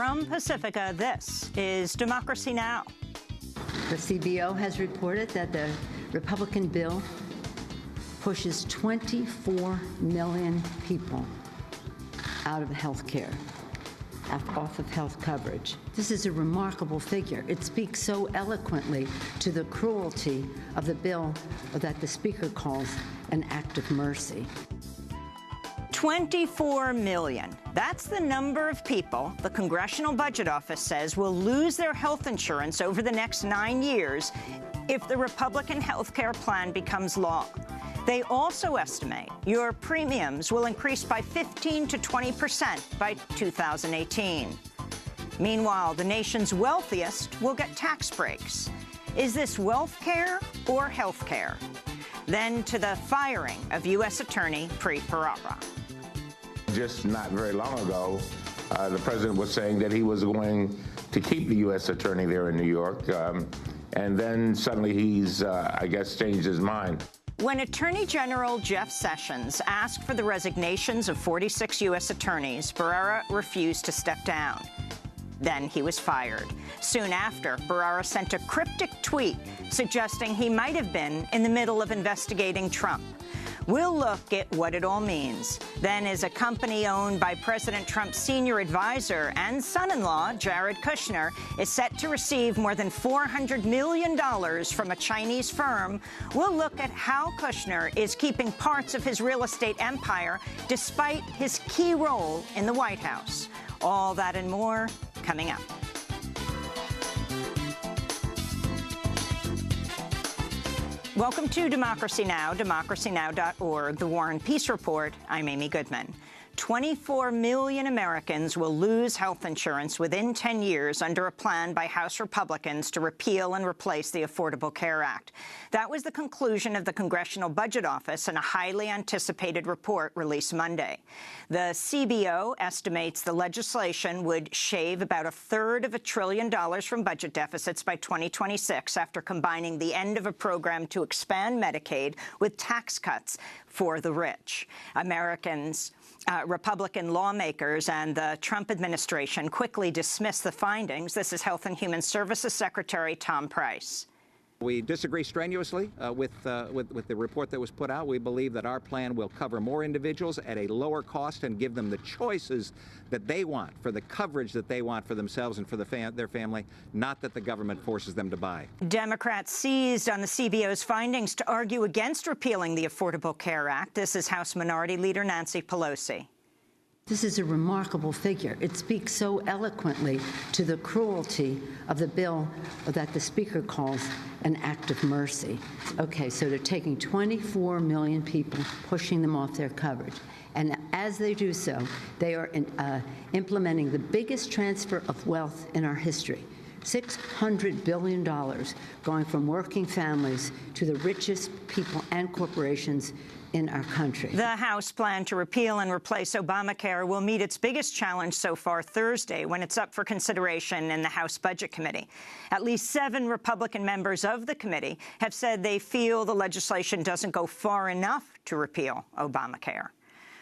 From Pacifica, this is Democracy Now! The CBO has reported that the Republican bill pushes 24 million people out of health care, off of health coverage. This is a remarkable figure. It speaks so eloquently to the cruelty of the bill that the Speaker calls an act of mercy. 24 million. That's the number of people the Congressional Budget Office says will lose their health insurance over the next 9 years if the Republican health care plan becomes law. They also estimate your premiums will increase by 15 to 20% by 2018. Meanwhile, the nation's wealthiest will get tax breaks. Is this wealth care or health care? Then to the firing of U.S. Attorney Preet Bharara. Just not very long ago, the president was saying that he was going to keep the U.S. attorney there in New York, and then suddenly he's, I guess, changed his mind. When Attorney General Jeff Sessions asked for the resignations of 46 U.S. attorneys, Bharara refused to step down. Then he was fired. Soon after, Bharara sent a cryptic tweet suggesting he might have been in the middle of investigating Trump. We'll look at what it all means. Then, as a company owned by President Trump's senior advisor and son-in-law, Jared Kushner, is set to receive more than $400 million from a Chinese firm, we'll look at how Kushner is keeping parts of his real estate empire despite his key role in the White House. All that and more coming up. Welcome to Democracy Now!, democracynow.org, The War and Peace Report. I'm Amy Goodman. 24 million Americans will lose health insurance within 10 years under a plan by House Republicans to repeal and replace the Affordable Care Act. That was the conclusion of the Congressional Budget Office in a highly anticipated report released Monday. The CBO estimates the legislation would shave about $1/3 trillion from budget deficits by 2026 after combining the end of a program to expand Medicaid with tax cuts for the rich. Republican lawmakers and the Trump administration quickly dismissed the findings. This is Health and Human Services Secretary Tom Price. We disagree strenuously with the report that was put out. We believe that our plan will cover more individuals at a lower cost and give them the choices that they want, for the coverage that they want for themselves and for their family, not that the government forces them to buy. Democrats seized on the CBO's findings to argue against repealing the Affordable Care Act. This is House Minority Leader Nancy Pelosi. This is a remarkable figure. It speaks so eloquently to the cruelty of the bill that the Speaker calls an act of mercy. Okay, so they're taking 24 million people, pushing them off their coverage. And as they do so, they are implementing the biggest transfer of wealth in our history. $600 billion going from working families to the richest people and corporations in our country. The House plan to repeal and replace Obamacare will meet its biggest challenge so far Thursday when it's up for consideration in the House Budget Committee. At least 7 Republican members of the committee have said they feel the legislation doesn't go far enough to repeal Obamacare.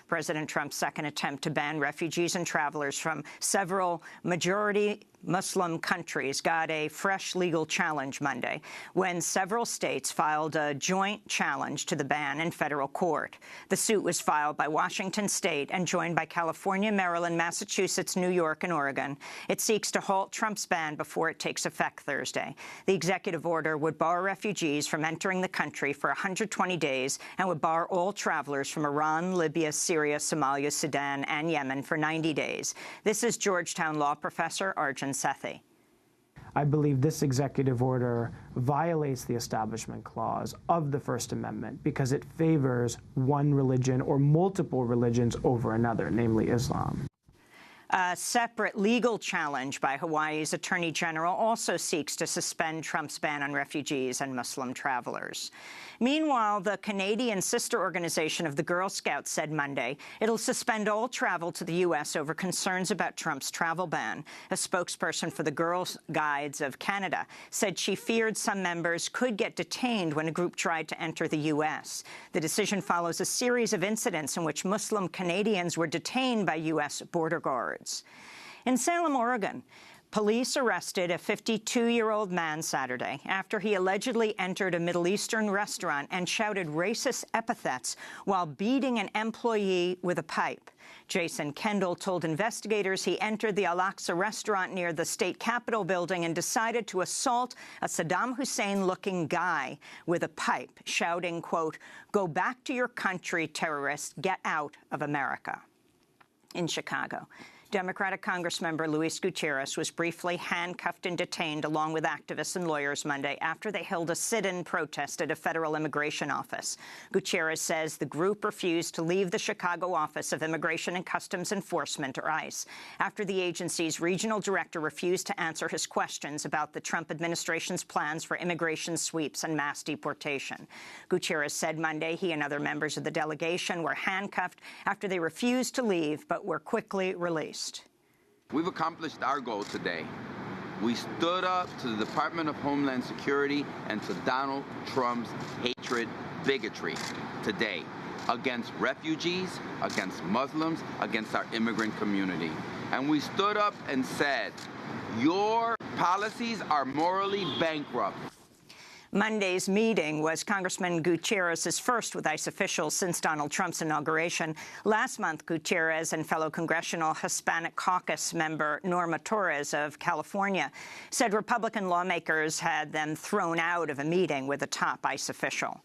President Trump's second attempt to ban refugees and travelers from several majority Muslim countries got a fresh legal challenge Monday when several states filed a joint challenge to the ban in federal court. The suit was filed by Washington State and joined by California, Maryland, Massachusetts, New York, and Oregon. It seeks to halt Trump's ban before it takes effect Thursday. The executive order would bar refugees from entering the country for 120 days and would bar all travelers from Iran, Libya, Syria, Somalia, Sudan, and Yemen for 90 days. This is Georgetown law professor Arjun Sethi. I believe this executive order violates the Establishment Clause of the First Amendment because it favors one religion or multiple religions over another, namely Islam. A separate legal challenge by Hawaii's Attorney General also seeks to suspend Trump's ban on refugees and Muslim travelers. Meanwhile, the Canadian sister organization of the Girl Scouts said Monday it'll suspend all travel to the U.S. over concerns about Trump's travel ban. A spokesperson for the Girl Guides of Canada said she feared some members could get detained when a group tried to enter the U.S. The decision follows a series of incidents in which Muslim Canadians were detained by U.S. border guards. In Salem, Oregon, police arrested a 52-year-old man Saturday after he allegedly entered a Middle Eastern restaurant and shouted racist epithets while beating an employee with a pipe. Jason Kendall told investigators he entered the Al-Aqsa restaurant near the state capitol building and decided to assault a Saddam Hussein-looking guy with a pipe, shouting, quote, "Go back to your country, terrorist. Get out of America." In Chicago, Democratic Congressmember Luis Gutierrez was briefly handcuffed and detained along with activists and lawyers Monday after they held a sit-in protest at a federal immigration office. Gutierrez says the group refused to leave the Chicago Office of Immigration and Customs Enforcement, or ICE, after the agency's regional director refused to answer his questions about the Trump administration's plans for immigration sweeps and mass deportation. Gutierrez said Monday he and other members of the delegation were handcuffed after they refused to leave but were quickly released. We've accomplished our goal today. We stood up to the Department of Homeland Security and to Donald Trump's hatred, bigotry today against refugees, against Muslims, against our immigrant community. And we stood up and said, your policies are morally bankrupt. Monday's meeting was Congressman Gutierrez's first with ICE officials since Donald Trump's inauguration. Last month, Gutierrez and fellow Congressional Hispanic Caucus member Norma Torres of California said Republican lawmakers had them thrown out of a meeting with a top ICE official.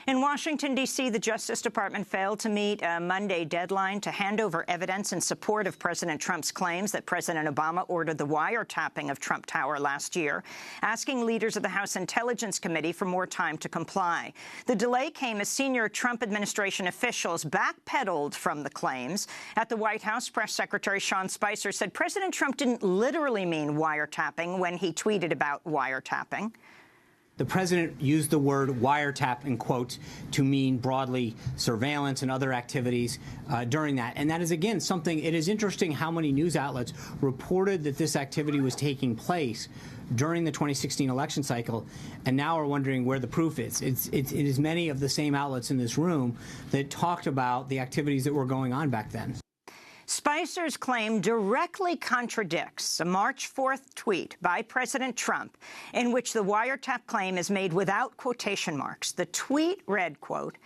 In Washington, D.C., the Justice Department failed to meet a Monday deadline to hand over evidence in support of President Trump's claims that President Obama ordered the wiretapping of Trump Tower last year, asking leaders of the House Intelligence Committee for more time to comply. The delay came as senior Trump administration officials backpedaled from the claims. At the White House, Press Secretary Sean Spicer said President Trump didn't literally mean wiretapping when he tweeted about wiretapping. The president used the word wiretap in quotes to mean broadly surveillance and other activities during that. And that is, again, something, it is interesting how many news outlets reported that this activity was taking place during the 2016 election cycle, and now are wondering where the proof is. It is many of the same outlets in this room that talked about the activities that were going on back then. Spicer's claim directly contradicts a March 4th tweet by President Trump in which the wiretap claim is made without quotation marks. The tweet read, quote,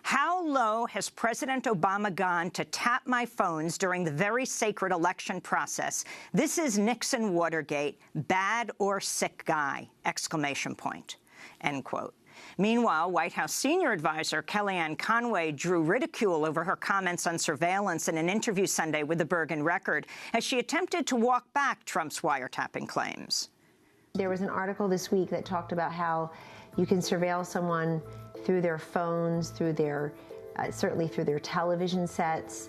"How low has President Obama gone to tap my phones during the very sacred election process? This is Nixon Watergate, bad or sick guy, exclamation point," end quote. Meanwhile, White House senior advisor Kellyanne Conway drew ridicule over her comments on surveillance in an interview Sunday with the Bergen Record as she attempted to walk back Trump's wiretapping claims. There was an article this week that talked about how you can surveil someone through their phones, through their, certainly through their television sets,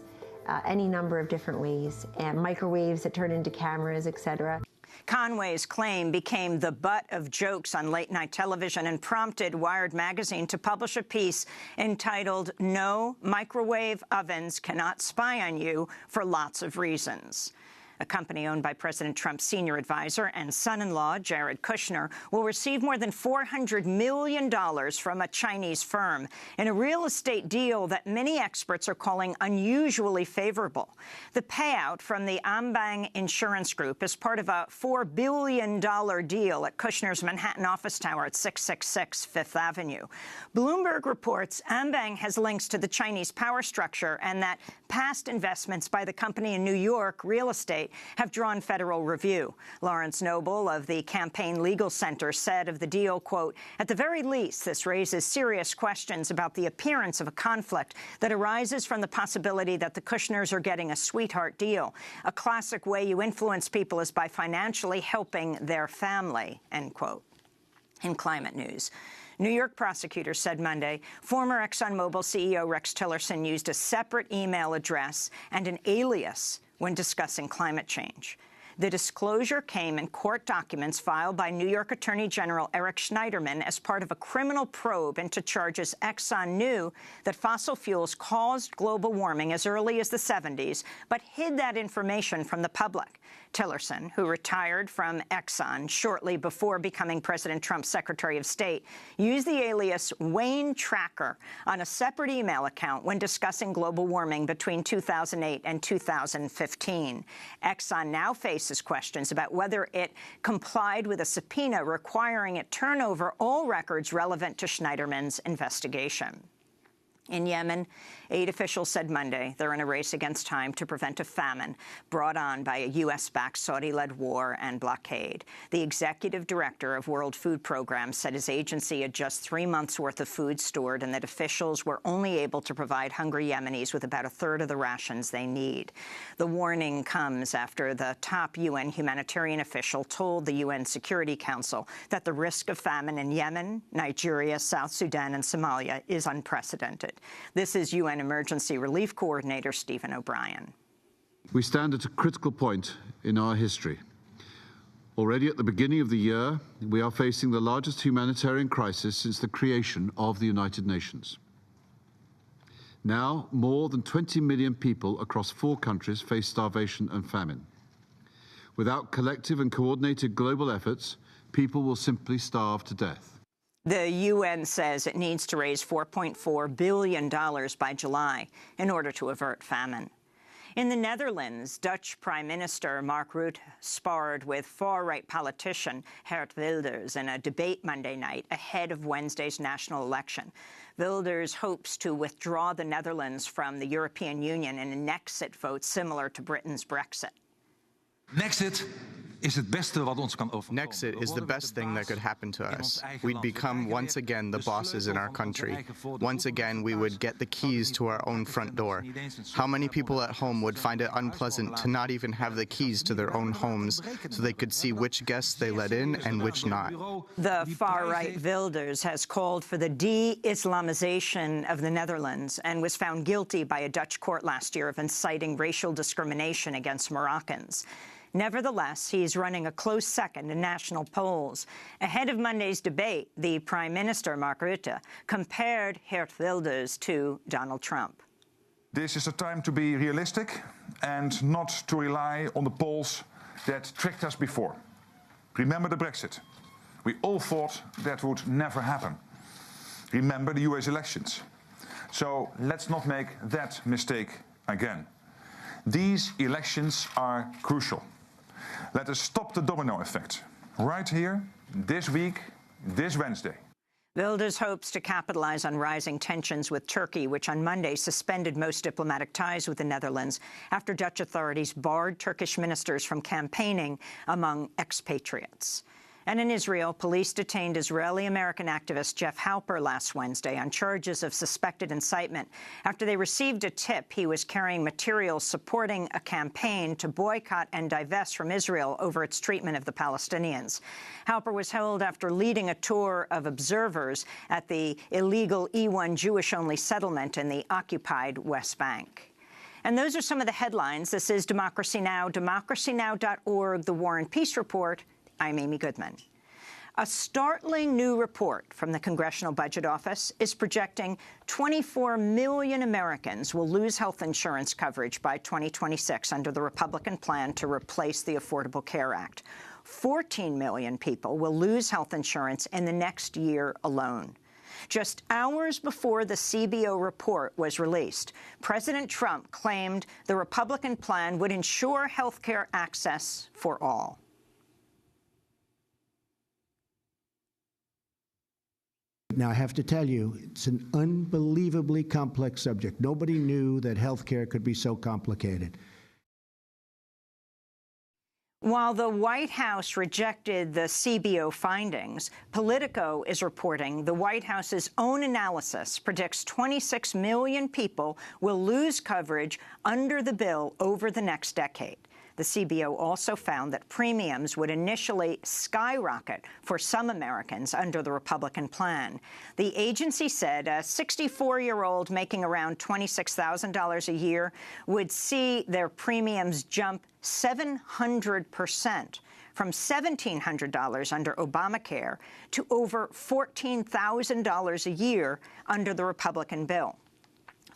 any number of different ways, and microwaves that turn into cameras, etc. Conway's claim became the butt of jokes on late-night television and prompted Wired magazine to publish a piece entitled, "No, Microwave Ovens Cannot Spy on You for Lots of Reasons." A company owned by President Trump's senior advisor and son-in-law, Jared Kushner, will receive more than $400 million from a Chinese firm in a real estate deal that many experts are calling unusually favorable. The payout from the Ambang Insurance Group is part of a $4 billion deal at Kushner's Manhattan office tower at 666 Fifth Avenue. Bloomberg reports Ambang has links to the Chinese power structure and that past investments by the company in New York real estate have drawn federal review. Lawrence Noble of the Campaign Legal Center said of the deal, quote, "At the very least, this raises serious questions about the appearance of a conflict that arises from the possibility that the Kushners are getting a sweetheart deal. A classic way you influence people is by financially helping their family," end quote. In climate news, New York prosecutors said Monday former ExxonMobil CEO Rex Tillerson used a separate email address and an alias when discussing climate change. The disclosure came in court documents filed by New York Attorney General Eric Schneiderman as part of a criminal probe into charges Exxon knew that fossil fuels caused global warming as early as the 70s, but hid that information from the public. Tillerson, who retired from Exxon shortly before becoming President Trump's Secretary of State, used the alias Wayne Tracker on a separate email account when discussing global warming between 2008 and 2015. Exxon now faces questions about whether it complied with a subpoena requiring it turn over all records relevant to Schneiderman's investigation. In Yemen, aid officials said Monday they're in a race against time to prevent a famine brought on by a U.S.-backed Saudi-led war and blockade. The executive director of World Food Program said his agency had just 3 months' worth of food stored and that officials were only able to provide hungry Yemenis with about a third of the rations they need. The warning comes after the top UN humanitarian official told the UN Security Council that the risk of famine in Yemen, Nigeria, South Sudan, and Somalia is unprecedented. This is UN Emergency Relief Coordinator Stephen O'Brien. We stand at a critical point in our history. Already at the beginning of the year, we are facing the largest humanitarian crisis since the creation of the United Nations. Now, more than 20 million people across 4 countries face starvation and famine. Without collective and coordinated global efforts, people will simply starve to death. The UN says it needs to raise $4.4 billion by July in order to avert famine. In the Netherlands, Dutch Prime Minister Mark Rutte sparred with far-right politician Geert Wilders in a debate Monday night ahead of Wednesday's national election. Wilders hopes to withdraw the Netherlands from the European Union in an exit vote similar to Britain's Brexit. Nexit is the best thing that could happen to us. We'd become once again the bosses in our country. Once again, we would get the keys to our own front door. How many people at home would find it unpleasant to not even have the keys to their own homes so they could see which guests they let in and which not? The far-right Wilders has called for the de-Islamization of the Netherlands and was found guilty by a Dutch court last year of inciting racial discrimination against Moroccans. Nevertheless, he's running a close second in national polls. Ahead of Monday's debate, the Prime Minister, Mark Rutte, compared Geert Wilders to Donald Trump. This is a time to be realistic and not to rely on the polls that tricked us before. Remember the Brexit. We all thought that would never happen. Remember the US elections. So let's not make that mistake again. These elections are crucial. Let us stop the domino effect right here, this week, this Wednesday. Wilders hopes to capitalize on rising tensions with Turkey, which on Monday suspended most diplomatic ties with the Netherlands after Dutch authorities barred Turkish ministers from campaigning among expatriates. And in Israel, police detained Israeli-American activist Jeff Halper last Wednesday on charges of suspected incitement after they received a tip he was carrying materials supporting a campaign to boycott and divest from Israel over its treatment of the Palestinians. Halper was held after leading a tour of observers at the illegal E1 Jewish-only settlement in the occupied West Bank. And those are some of the headlines. This is Democracy Now!, democracynow.org, The War and Peace Report. I'm Amy Goodman. A startling new report from the Congressional Budget Office is projecting 24 million Americans will lose health insurance coverage by 2026 under the Republican plan to replace the Affordable Care Act. 14 million people will lose health insurance in the next year alone. Just hours before the CBO report was released, President Trump claimed the Republican plan would ensure health care access for all. Now, I have to tell you, it's an unbelievably complex subject. Nobody knew that healthcare could be so complicated. While the White House rejected the CBO findings, Politico is reporting the White House's own analysis predicts 26 million people will lose coverage under the bill over the next decade. The CBO also found that premiums would initially skyrocket for some Americans under the Republican plan. The agency said a 64-year-old making around $26,000 a year would see their premiums jump 700%, from $1,700 under Obamacare to over $14,000 a year under the Republican bill.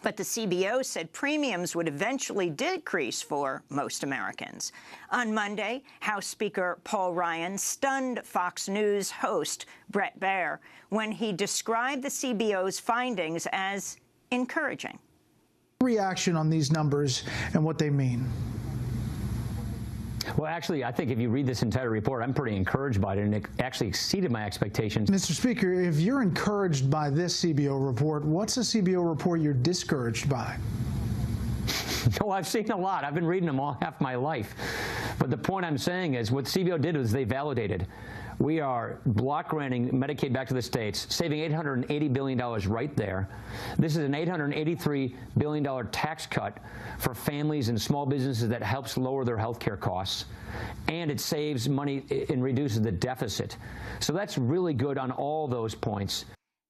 But the CBO said premiums would eventually decrease for most Americans. On Monday, House Speaker Paul Ryan stunned Fox News host Bret Baier when he described the CBO's findings as encouraging. Reaction on these numbers and what they mean. Well, actually, I think if you read this entire report, I'm pretty encouraged by it, and it actually exceeded my expectations. Mr. Speaker, if you're encouraged by this CBO report, what's a CBO report you're discouraged by? No, I've seen a lot. I've been reading them all half my life. But the point I'm saying is what CBO did was they validated. We are block granting Medicaid back to the states, saving $880 billion right there. This is an $883 billion tax cut for families and small businesses that helps lower their health care costs. And it saves money and reduces the deficit. So that's really good on all those points.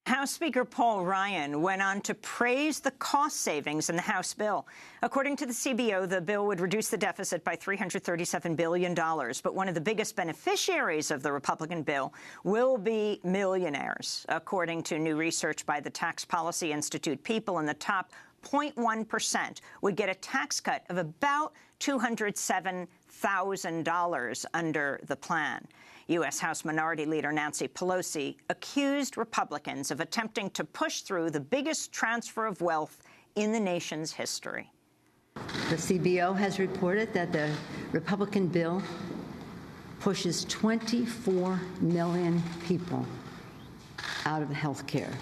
House Speaker Paul Ryan went on to praise the cost savings in the House bill. According to the CBO, the bill would reduce the deficit by $337 billion. But one of the biggest beneficiaries of the Republican bill will be millionaires. According to new research by the Tax Policy Institute, people in the top 0.1% would get a tax cut of about $207,000 under the plan. U.S. House Minority Leader Nancy Pelosi accused Republicans of attempting to push through the biggest transfer of wealth in the nation's history. The CBO has reported that the Republican bill pushes 24 million people out of health care,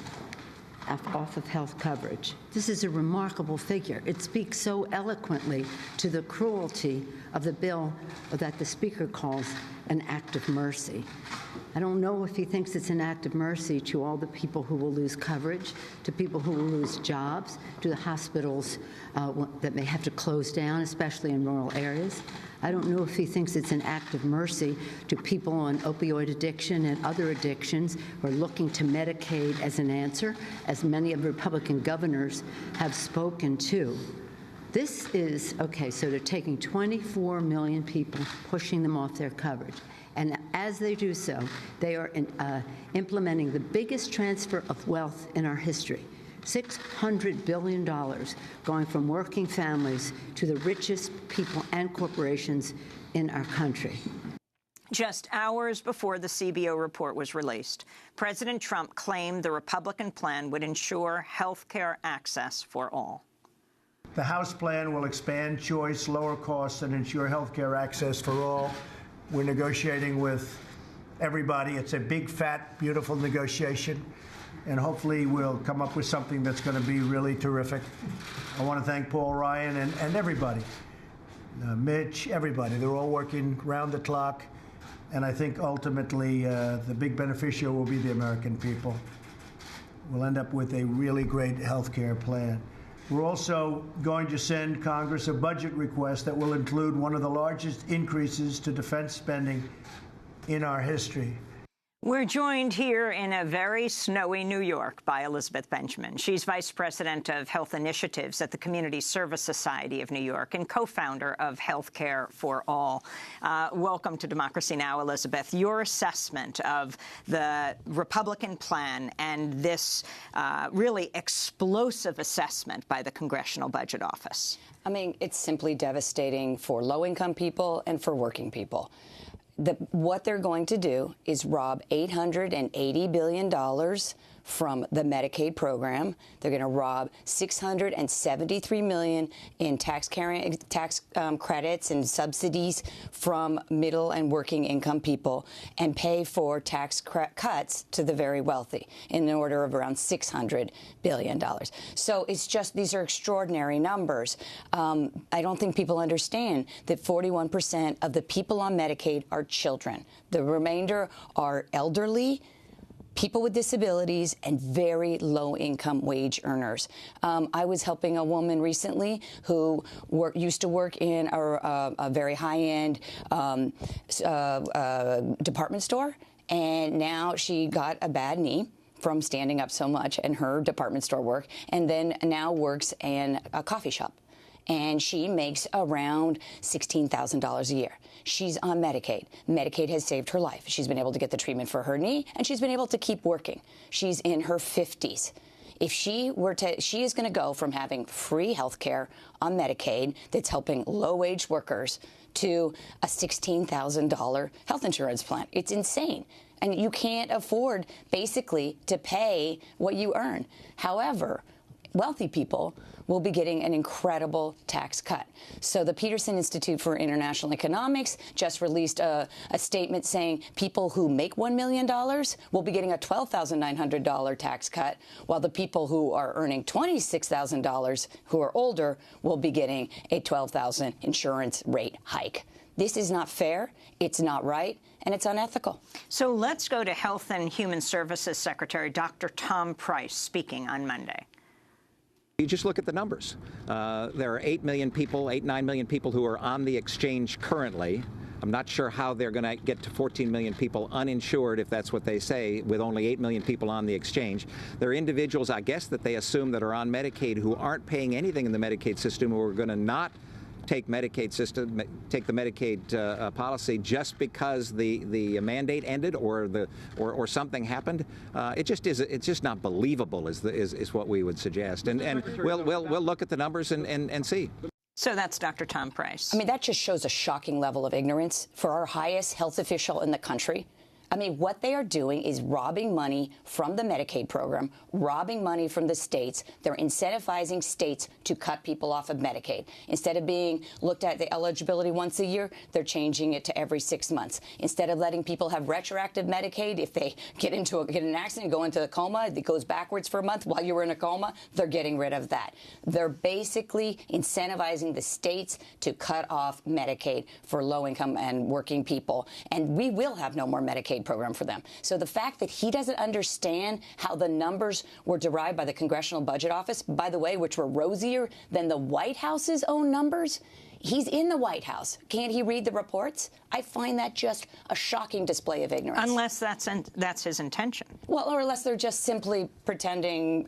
off of health coverage. This is a remarkable figure. It speaks so eloquently to the cruelty of the bill that the Speaker calls an act of mercy. I don't know if he thinks it's an act of mercy to all the people who will lose coverage, to people who will lose jobs, to the hospitals that may have to close down, especially in rural areas. I don't know if he thinks it's an act of mercy to people on opioid addiction and other addictions who are looking to Medicaid as an answer, as many of the Republican governors have spoken to. This is, okay, so they're taking 24 million people, pushing them off their coverage. And as they do so, they are implementing the biggest transfer of wealth in our history. $600 billion going from working families to the richest people and corporations in our country. Just hours before the CBO report was released, President Trump claimed the Republican plan would ensure health care access for all. The House plan will expand choice, lower costs, and ensure health care access for all. We're negotiating with everybody. It's a big, fat, beautiful negotiation, and hopefully we'll come up with something that's going to be really terrific. I want to thank Paul Ryan and everybody, Mitch, everybody. They're all working round the clock, and I think ultimately the big beneficiary will be the American people. We'll end up with a really great health care plan. We're also going to send Congress a budget request that will include one of the largest increases to defense spending in our history. We're joined here in a very snowy New York by Elizabeth Benjamin. She's Vice President of Health Initiatives at the Community Service Society of New York and co-founder of Healthcare for All. Welcome to Democracy Now!, Elizabeth. Your assessment of the Republican plan and this really explosive assessment by the Congressional Budget Office. I mean, it's simply devastating for low-income people and for working people. What they're going to do is rob $880 billion from the Medicaid program. They're going to rob $673 million in tax credits and subsidies from middle and working income people and pay for tax cuts to the very wealthy in the order of around $600 billion. So it's just, these are extraordinary numbers. I don't think people understand that 41% of the people on Medicaid are children. The remainder are elderly, people with disabilities, and very low-income wage earners. I was helping a woman recently who used to work in a very high-end department store, and now she got a bad knee from standing up so much in her department store work, and then now works in a coffee shop. And she makes around $16,000 a year. She's on Medicaid. Medicaid has saved her life. She's been able to get the treatment for her knee, and she's been able to keep working. She's in her 50s. If she is going to go from having free health care on Medicaid that's helping low-wage workers to a $16,000 health insurance plan. It's insane. And you can't afford, basically, to pay what you earn. However, wealthy people will be getting an incredible tax cut. So the Peterson Institute for International Economics just released a statement saying people who make $1 million will be getting a $12,900 tax cut, while the people who are earning $26,000 who are older will be getting a $12,000 insurance rate hike. This is not fair, it's not right, and it's unethical. So let's go to Health and Human Services Secretary Dr. Tom Price speaking on Monday. You just look at the numbers. There are 8 million people, 9 million people who are on the exchange currently. I'm not sure how they're going to get to 14 million people uninsured, if that's what they say, with only 8 million people on the exchange. There are individuals, I guess, that they assume that are on Medicaid who aren't paying anything in the Medicaid system, who are going to not take the Medicaid policy just because the mandate ended or something happened. It's just not believable is what we would suggest. And we'll look at the numbers and see. So that's Dr. Tom Price. I mean, that just shows a shocking level of ignorance for our highest health official in the country. I mean, what they are doing is robbing money from the Medicaid program, robbing money from the states. They're incentivizing states to cut people off of Medicaid. Instead of being looked at the eligibility once a year, they're changing it to every 6 months. Instead of letting people have retroactive Medicaid, if they get in an accident, go into a coma, it goes backwards for a month while you were in a coma, they're getting rid of that. They're basically incentivizing the states to cut off Medicaid for low-income and working people. And we will have no more Medicaid program for them. So the fact that he doesn't understand how the numbers were derived by the Congressional Budget Office, by the way, which were rosier than the White House's own numbers, he's in the White House. Can't he read the reports? I find that just a shocking display of ignorance. Unless that's his intention. Well, or unless they're just simply pretending,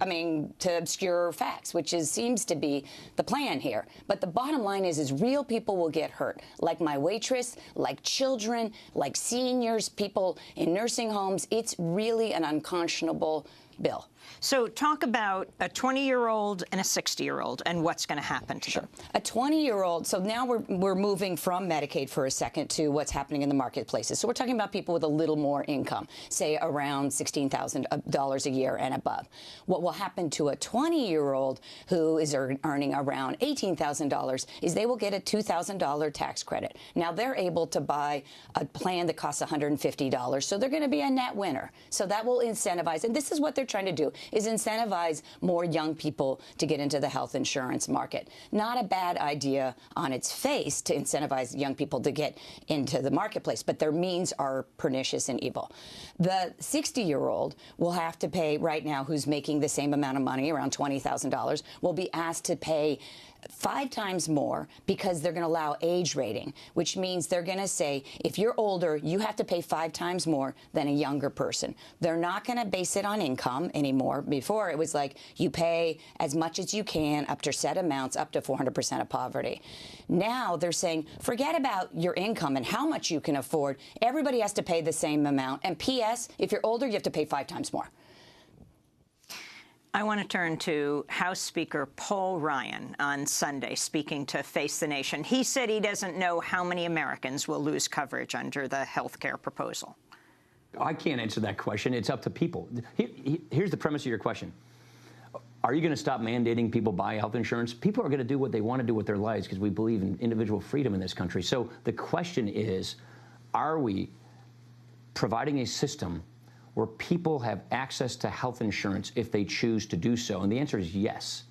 to obscure facts, which seems to be the plan here. But the bottom line is real people will get hurt, like my waitress, like children, like seniors, people in nursing homes. It's really an unconscionable bill. So talk about a 20-year-old and a 60-year-old and what's going to happen to them. A 20-year-old, so now we're moving from Medicaid for a second to what's happening in the marketplaces. So we're talking about people with a little more income, say around $16,000 a year and above. What will happen to a 20-year-old who is earning around $18,000 is they will get a $2,000 tax credit. Now they're able to buy a plan that costs $150, so they're going to be a net winner. So that will incentivize, and this is what they're trying to do, is incentivize more young people to get into the health insurance market. Not a bad idea on its face to incentivize young people to get into the marketplace, but their means are pernicious and evil. The 60-year-old will have to pay right now, who's making the same amount of money, around $20,000, will be asked to pay 5 times more because they're going to allow age rating, which means they're going to say, if you're older, you have to pay 5 times more than a younger person. They're not going to base it on income anymore. Before, it was like you pay as much as you can up to set amounts, up to 400% of poverty. Now they're saying, forget about your income and how much you can afford. Everybody has to pay the same amount. And P.S., if you're older, you have to pay 5 times more. I want to turn to House Speaker Paul Ryan on Sunday, speaking to Face the Nation. He said he doesn't know how many Americans will lose coverage under the health care proposal. I can't answer that question. It's up to people. Here's the premise of your question. Are you going to stop mandating people buy health insurance? People are going to do what they want to do with their lives because we believe in individual freedom in this country. So the question is, are we providing a system where people have access to health insurance if they choose to do so? And the answer is yes.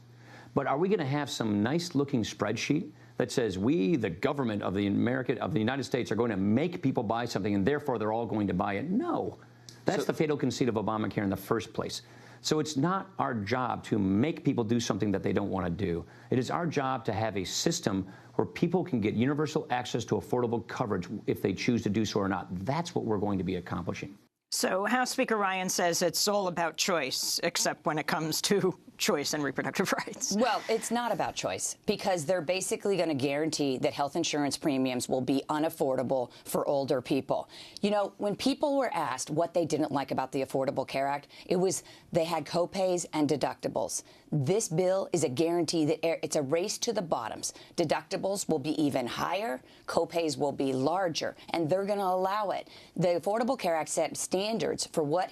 But are we going to have some nice-looking spreadsheet that says we, the government of the United States, are going to make people buy something and therefore they're all going to buy it? No. That's the fatal conceit of Obamacare in the first place. So it's not our job to make people do something that they don't want to do. It is our job to have a system where people can get universal access to affordable coverage if they choose to do so or not. That's what we're going to be accomplishing. So House Speaker Ryan says it's all about choice, except when it comes to choice and reproductive rights. Well, it's not about choice, because they're basically going to guarantee that health insurance premiums will be unaffordable for older people. You know, when people were asked what they didn't like about the Affordable Care Act, it was they had copays and deductibles. This bill is a guarantee that it's a race to the bottoms. Deductibles will be even higher, copays will be larger, and they're going to allow it. The Affordable Care Act set standards for what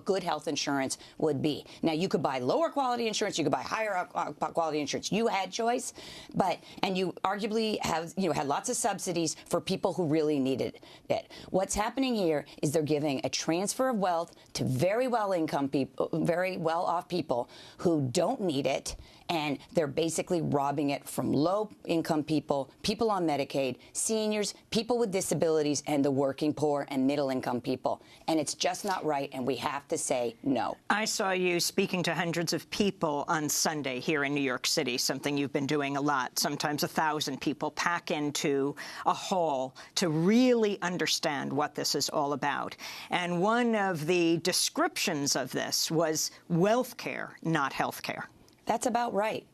good health insurance would be. Now, you could buy lower quality insurance, you could buy higher quality insurance. You had choice, and you arguably had lots of subsidies for people who really needed it. What's happening here is they're giving a transfer of wealth to very well-off people who don't need it, and they're basically robbing it from low-income people, people on Medicaid, seniors, people with disabilities, and the working poor and middle-income people. And it's just not right, and we have to say no. I saw you speaking to hundreds of people on Sunday here in New York City, something you've been doing a lot. Sometimes 1,000 people pack into a hall to really understand what this is all about. And one of the descriptions of this was wealth care, not health care. That's about right.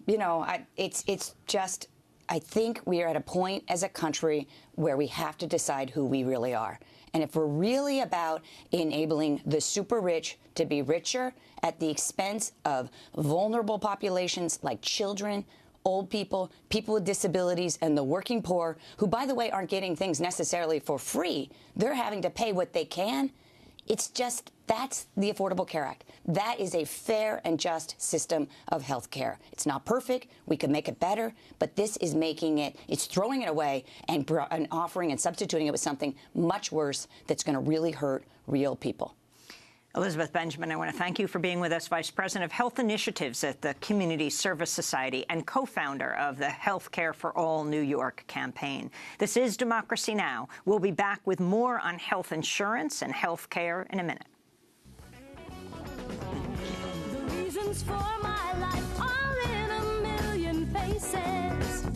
It's just, I think we are at a point as a country where we have to decide who we really are. And if we're really about enabling the super rich to be richer at the expense of vulnerable populations like children, old people, people with disabilities, and the working poor, who, by the way, aren't getting things necessarily for free, they're having to pay what they can. It's just, that's the Affordable Care Act. That is a fair and just system of health care. It's not perfect. We could make it better. But this is making it, it's throwing it away and offering and substituting it with something much worse that's going to really hurt real people. Elizabeth Benjamin, I want to thank you for being with us, Vice President of Health Initiatives at the Community Service Society and co-founder of the Healthcare for All New York campaign. This is Democracy Now! We'll be back with more on health insurance and health care in a minute. The reasons for my life are in a million faces.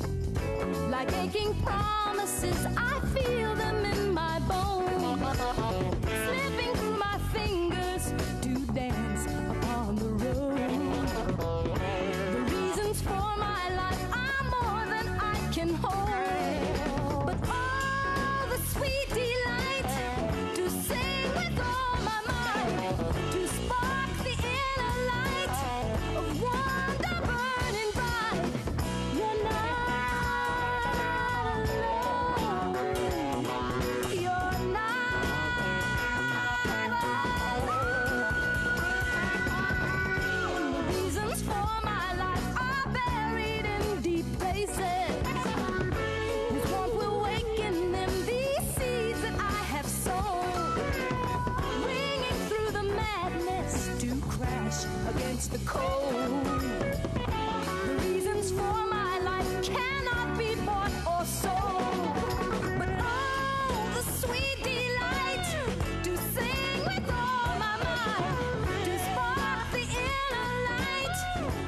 Like aching promises, I feel them in my bones. Slipping through my fingers to dance upon the road. The reasons for my life are more than I can hold. But all the sweet delight to sing with all my might, to spark the inner light of wonder burning bright. You're not alone. You're not. Against the cold. The reasons for my life cannot be bought or sold. But oh, the sweet delight to sing with all my might, to spark the inner light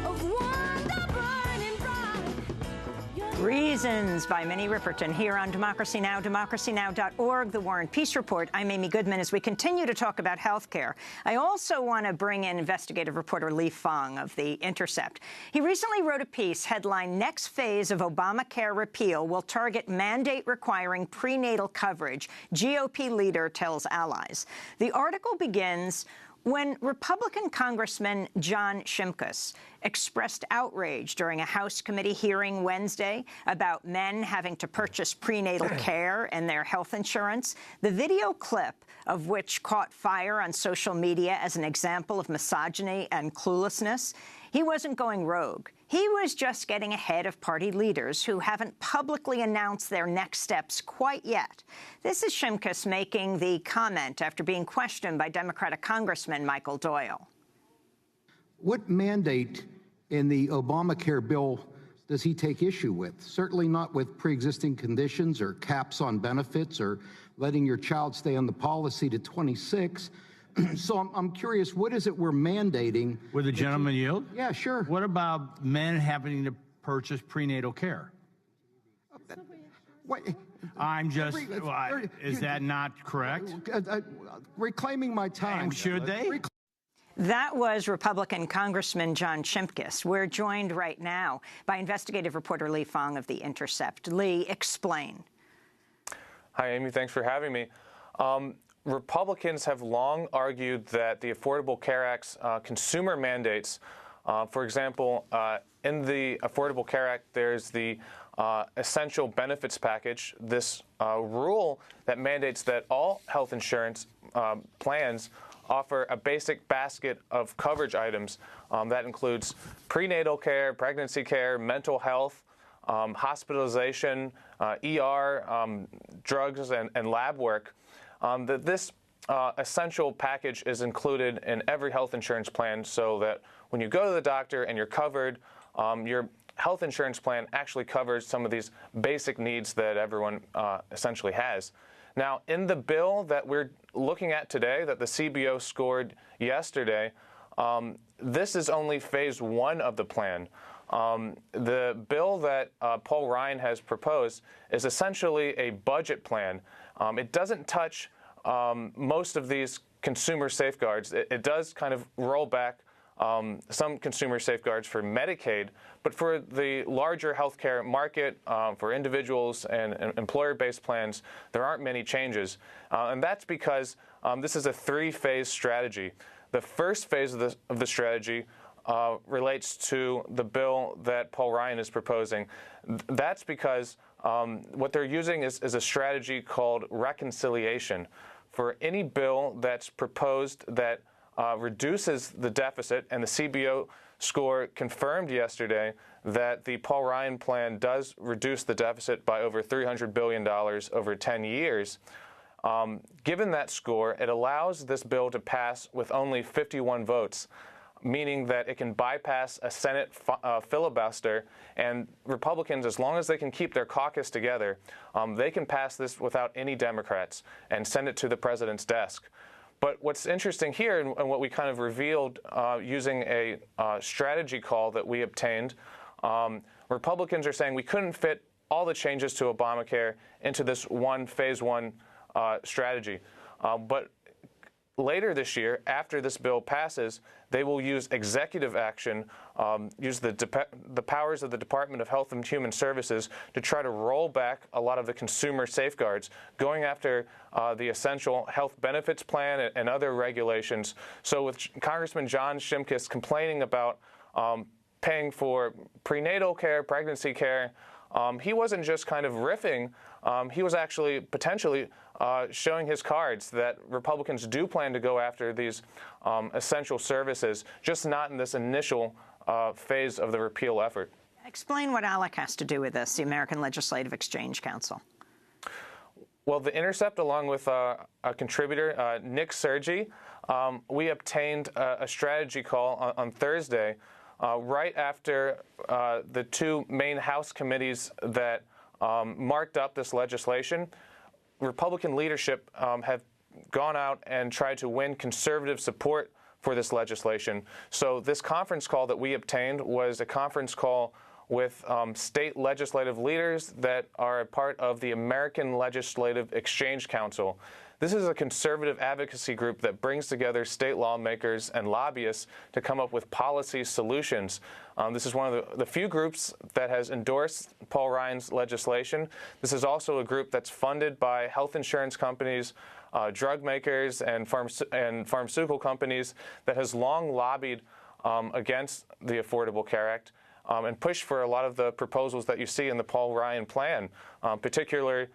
of wonder burning bright. Reasons by Minnie Ripperton here on Democracy Now!, democracynow.org, The War and Peace Report. I'm Amy Goodman. As we continue to talk about health care, I also want to bring in investigative reporter Lee Fong of The Intercept. He recently wrote a piece headlined, "Next Phase of Obamacare Repeal Will Target Mandate Requiring Prenatal Coverage, GOP Leader Tells Allies." The article begins, when Republican Congressman John Shimkus expressed outrage during a House committee hearing Wednesday about men having to purchase prenatal care and their health insurance, the video clip of which caught fire on social media as an example of misogyny and cluelessness, he wasn't going rogue. He was just getting ahead of party leaders who haven't publicly announced their next steps quite yet. This is Shimkus making the comment after being questioned by Democratic Congressman Michael Doyle. What mandate in the Obamacare bill does he take issue with? Certainly not with pre-existing conditions or caps on benefits or letting your child stay on the policy to 26. So I'm curious, what is it we're mandating? Would the gentleman yield? Yeah, sure. What about men having to purchase prenatal care? I'm just, is that not correct? Reclaiming my time. Should they? That was Republican Congressman John Shimkus. We're joined right now by investigative reporter Lee Fong of The Intercept. Lee, explain. Hi, Amy. Thanks for having me. Republicans have long argued that the Affordable Care Act's consumer mandates, for example, in the Affordable Care Act, there's the essential benefits package, this rule that mandates that all health insurance plans offer a basic basket of coverage items that includes prenatal care, pregnancy care, mental health, hospitalization, ER, drugs, and lab work. That this essential package is included in every health insurance plan so that when you go to the doctor and you're covered, your health insurance plan actually covers some of these basic needs that everyone essentially has. Now, in the bill that we're looking at today, that the CBO scored yesterday, this is only phase one of the plan. The bill that Paul Ryan has proposed is essentially a budget plan. It doesn't touch most of these consumer safeguards. It does kind of roll back some consumer safeguards for Medicaid, but for the larger healthcare market, for individuals and employer-based plans, there aren't many changes. And that's because this is a three-phase strategy. The first phase of the strategy relates to the bill that Paul Ryan is proposing. That's because what they're using is a strategy called reconciliation. For any bill that's proposed that reduces the deficit, and the CBO score confirmed yesterday that the Paul Ryan plan does reduce the deficit by over $300 billion over 10 years. Given that score, it allows this bill to pass with only 51 votes, meaning that it can bypass a Senate filibuster, and Republicans, as long as they can keep their caucus together, they can pass this without any Democrats and send it to the president's desk. But what's interesting here, and what we kind of revealed using a strategy call that we obtained, Republicans are saying we couldn't fit all the changes to Obamacare into this one phase one strategy. But later this year, after this bill passes, they will use executive action, use the powers of the Department of Health and Human Services to try to roll back a lot of the consumer safeguards, going after the essential health benefits plan and other regulations. So with Congressman John Shimkus complaining about paying for prenatal care, pregnancy care, he wasn't just kind of riffing, he was actually potentially showing his cards that Republicans do plan to go after these essential services, just not in this initial phase of the repeal effort. Explain what ALEC has to do with this, the American Legislative Exchange Council. Well, The Intercept, along with a contributor, Nick Sergi, we obtained a strategy call on Thursday, right after the two main House committees that marked up this legislation. Republican leadership have gone out and tried to win conservative support for this legislation. So this conference call that we obtained was a conference call with state legislative leaders that are a part of the American Legislative Exchange Council. This is a conservative advocacy group that brings together state lawmakers and lobbyists to come up with policy solutions. This is one of the few groups that has endorsed Paul Ryan's legislation. This is also a group that's funded by health insurance companies, drug makers, and pharmaceutical companies that has long lobbied against the Affordable Care Act and pushed for a lot of the proposals that you see in the Paul Ryan plan, particularly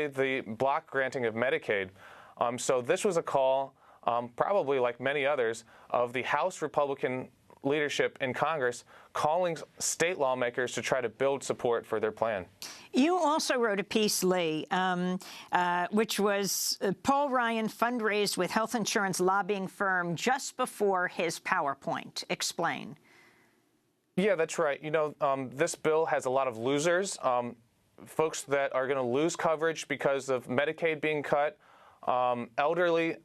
the block granting of Medicaid. So this was a call, probably like many others, of the House Republican leadership in Congress calling state lawmakers to try to build support for their plan. You also wrote a piece, Lee, which was Paul Ryan fundraised with health insurance lobbying firm just before his PowerPoint. Explain. Yeah, that's right. You know, this bill has a lot of losers. Folks that are going to lose coverage because of Medicaid being cut, elderly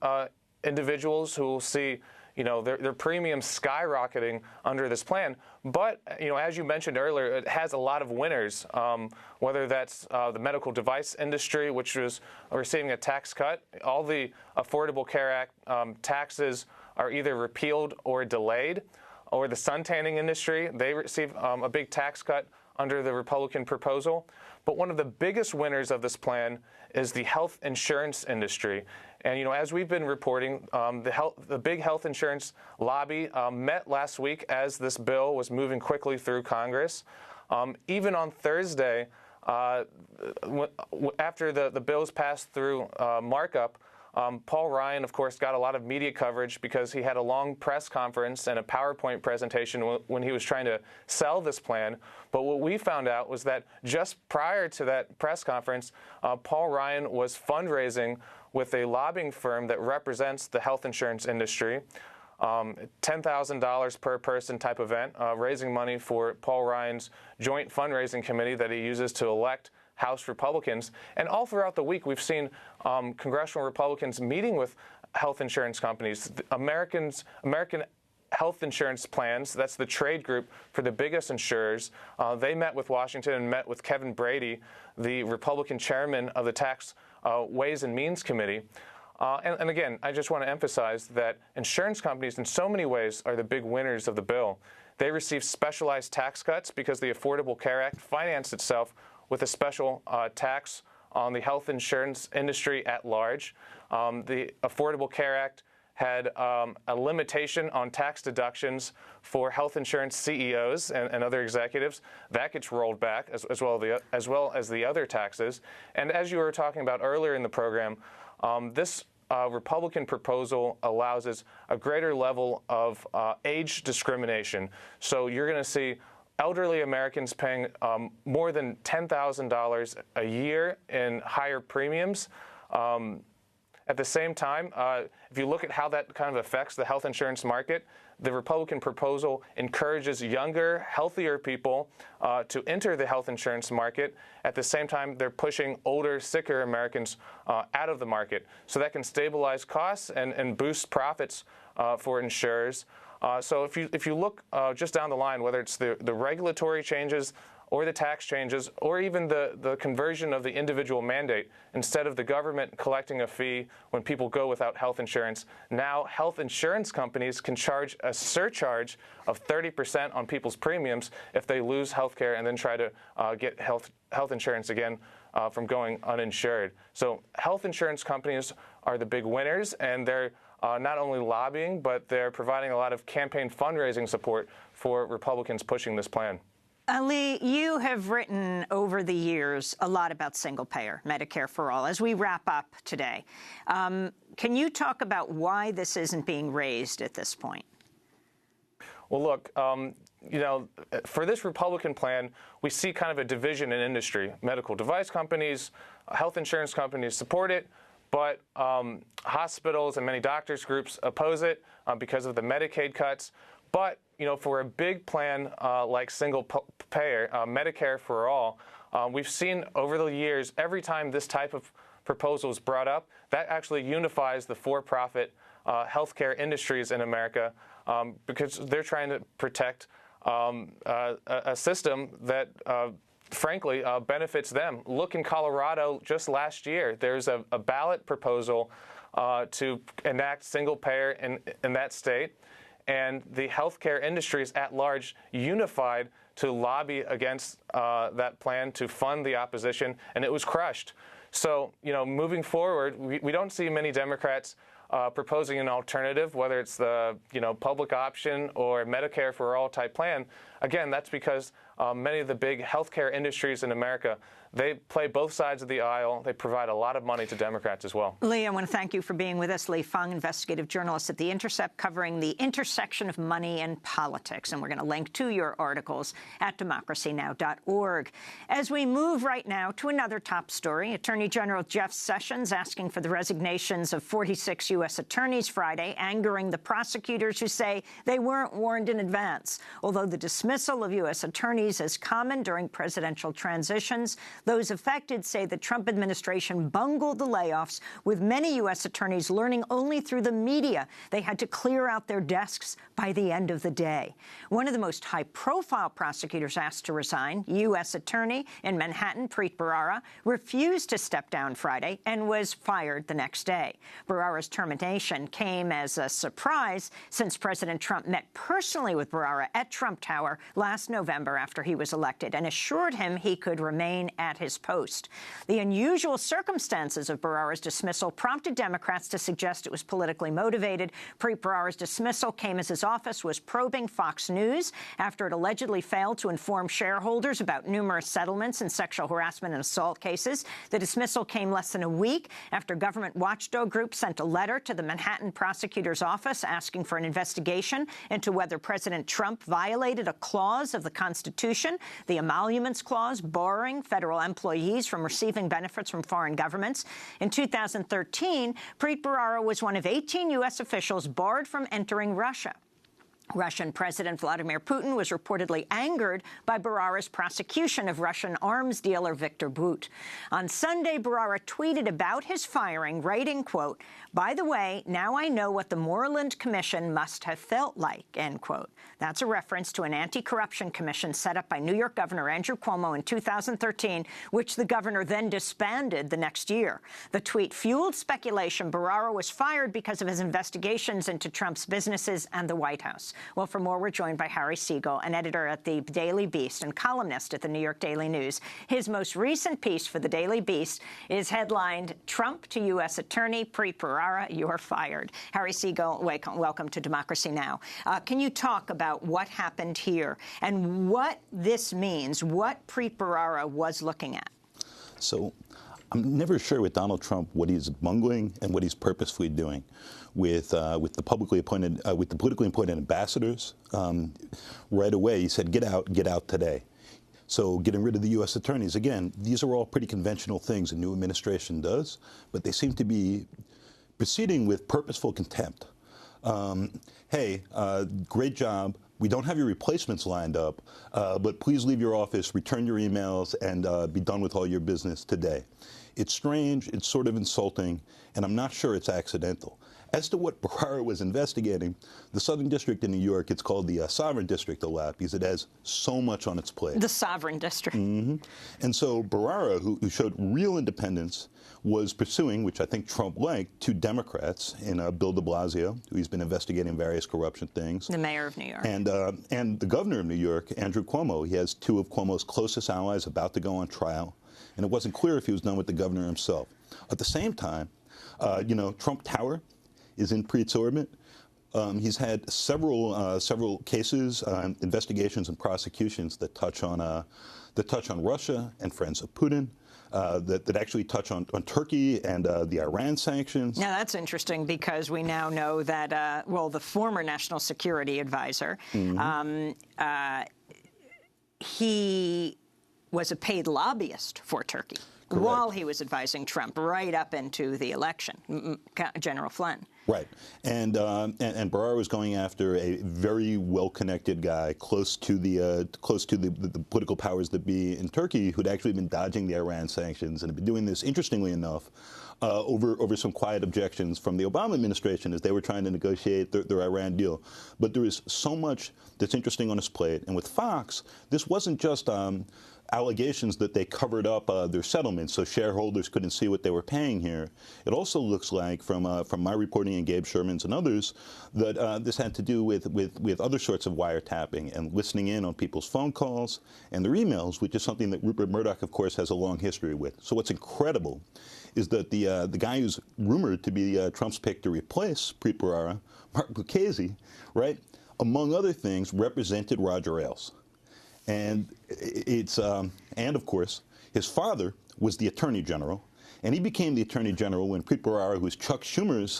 individuals who will see, you know, their premiums skyrocketing under this plan. But, you know, as you mentioned earlier, it has a lot of winners, whether that's the medical device industry, which was receiving a tax cut, all the Affordable Care Act taxes are either repealed or delayed. Or the suntanning industry, they receive a big tax cut under the Republican proposal. But one of the biggest winners of this plan is the health insurance industry. And, you know, as we've been reporting, the big health insurance lobby met last week as this bill was moving quickly through Congress. Even on Thursday, after the bills passed through markup, Paul Ryan, of course, got a lot of media coverage because he had a long press conference and a PowerPoint presentation when he was trying to sell this plan. But what we found out was that just prior to that press conference, Paul Ryan was fundraising with a lobbying firm that represents the health insurance industry. $10,000 per person type event, raising money for Paul Ryan's joint fundraising committee that he uses to elect House Republicans. And all throughout the week, we've seen congressional Republicans meeting with health insurance companies. American Health Insurance Plans, that's the trade group for the biggest insurers. They met with Washington and met with Kevin Brady, the Republican chairman of the Tax Ways and Means Committee. And again, I just want to emphasize that insurance companies in so many ways are the big winners of the bill. They receive specialized tax cuts because the Affordable Care Act financed itself with a special tax on the health insurance industry at large. The Affordable Care Act had a limitation on tax deductions for health insurance CEOs and other executives. That gets rolled back as well as the other taxes. And as you were talking about earlier in the program, this Republican proposal allows us a greater level of age discrimination. So you're going to see elderly Americans paying more than $10,000 a year in higher premiums. At the same time, if you look at how that kind of affects the health insurance market, the Republican proposal encourages younger, healthier people to enter the health insurance market. At the same time, they're pushing older, sicker Americans out of the market. So that can stabilize costs and boost profits for insurers. So if you look just down the line, whether it's the regulatory changes or the tax changes or even the conversion of the individual mandate, instead of the government collecting a fee when people go without health insurance, now health insurance companies can charge a surcharge of 30% on people's premiums if they lose health care and then try to get health insurance again from going uninsured. So health insurance companies are the big winners, and they're not only lobbying, but they're providing a lot of campaign fundraising support for Republicans pushing this plan. Lee, you have written over the years a lot about single-payer, Medicare for All. As we wrap up today, can you talk about why this isn't being raised at this point? Well, look, you know, for this Republican plan, we see kind of a division in industry. Medical device companies, health insurance companies support it, but hospitals and many doctors groups oppose it because of the Medicaid cuts. But, you know, for a big plan like single-payer, Medicare for All, we've seen over the years, every time this type of proposal is brought up, that actually unifies the for-profit healthcare industries in America because they're trying to protect a system that frankly, benefits them. Look, in Colorado, just last year, there's a ballot proposal to enact single-payer in that state, and the healthcare industries at large unified to lobby against that plan to fund the opposition, and it was crushed. So, you know, moving forward, we don't see many Democrats proposing an alternative, whether it's the, you know, public option or Medicare for All type plan. Again, that's because many of the big healthcare industries in America, they play both sides of the aisle. They provide a lot of money to Democrats as well. Lee, I want to thank you for being with us. Lee Fung, investigative journalist at The Intercept, covering the intersection of money and politics. And we're going to link to your articles at DemocracyNow.org. As we move right now to another top story, Attorney General Jeff Sessions asking for the resignations of 46 U.S. attorneys Friday, angering the prosecutors who say they weren't warned in advance. Although the dismissal of U.S. attorneys is common during presidential transitions, Those affected say the Trump administration bungled the layoffs, with many U.S. attorneys learning only through the media they had to clear out their desks by the end of the day. One of the most high-profile prosecutors asked to resign, U.S. Attorney in Manhattan, Preet Bharara, refused to step down Friday and was fired the next day. Bharara's termination came as a surprise since President Trump met personally with Bharara at Trump Tower last November after he was elected and assured him he could remain at his post. The unusual circumstances of Bharara's dismissal prompted Democrats to suggest it was politically motivated. Preet Bharara's dismissal came as his office was probing Fox News after it allegedly failed to inform shareholders about numerous settlements in sexual harassment and assault cases. The dismissal came less than a week after government watchdog groups sent a letter to the Manhattan prosecutor's office asking for an investigation into whether President Trump violated a clause of the Constitution, the Emoluments Clause, barring federal employees from receiving benefits from foreign governments. In 2013, Preet Bharara was one of 18 U.S. officials barred from entering Russia. Russian President Vladimir Putin was reportedly angered by Bharara's prosecution of Russian arms dealer Viktor Bout. On Sunday, Bharara tweeted about his firing, writing, quote, "By the way, now I know what the Moreland Commission must have felt like," end quote. That's a reference to an anti-corruption commission set up by New York Governor Andrew Cuomo in 2013, which the governor then disbanded the next year. The tweet fueled speculation Bharara was fired because of his investigations into Trump's businesses and the White House. Well, for more, we're joined by Harry Siegel, an editor at the Daily Beast and columnist at the New York Daily News. His most recent piece for the Daily Beast is headlined, "Trump to U.S. Attorney Preet Bharara, You're Fired." Harry Siegel, welcome to Democracy Now! Can you talk about what happened here and what this means, what Preet Bharara was looking at? So I'm never sure with Donald Trump what he's bungling and what he's purposefully doing. With the politically appointed ambassadors, right away he said, get out today. So getting rid of the U.S. attorneys, again, these are all pretty conventional things a new administration does, but they seem to be proceeding with purposeful contempt. Hey, great job. We don't have your replacements lined up, but please leave your office, return your emails, and be done with all your business today. It's strange, it's sort of insulting, and I'm not sure it's accidental. As to what Bharara was investigating, the Southern District in New York, it's called the Sovereign District a lot because it has so much on its plate. The Sovereign District. Mm-hmm. And so Bharara, who showed real independence, was pursuing, which I think Trump liked, two Democrats in Bill de Blasio, who he's been investigating various corruption things. The mayor of New York. And the governor of New York, Andrew Cuomo. He has two of Cuomo's closest allies about to go on trial. And it wasn't clear if he was done with the governor himself. At the same time, Trump Tower is in Preet's orbit. He's had several cases, investigations, and prosecutions that touch on Russia and friends of Putin. That actually touch on Turkey and the Iran sanctions. Now, that's interesting because we now know that, the former national security advisor, he was a paid lobbyist for Turkey. Correct. While he was advising Trump right up into the election, General Flynn. Right. And Bharara was going after a very well-connected guy close to the political powers that be in Turkey who'd actually been dodging the Iran sanctions and had been doing this, interestingly enough, over some quiet objections from the Obama administration as they were trying to negotiate their Iran deal. But there is so much that's interesting on his plate. And with Fox, this wasn't just allegations that they covered up their settlements so shareholders couldn't see what they were paying here. It also looks like, from my reporting and Gabe Sherman's and others, that this had to do with other sorts of wiretapping and listening in on people's phone calls and their emails, which is something that Rupert Murdoch, of course, has a long history with. So what's incredible is that the guy who's rumored to be Trump's pick to replace Preet Bharara, Mark Lucchese, right, among other things, represented Roger Ailes. And and of course, his father was the Attorney General, and he became the Attorney General when Preet Bharara, who was Chuck Schumer's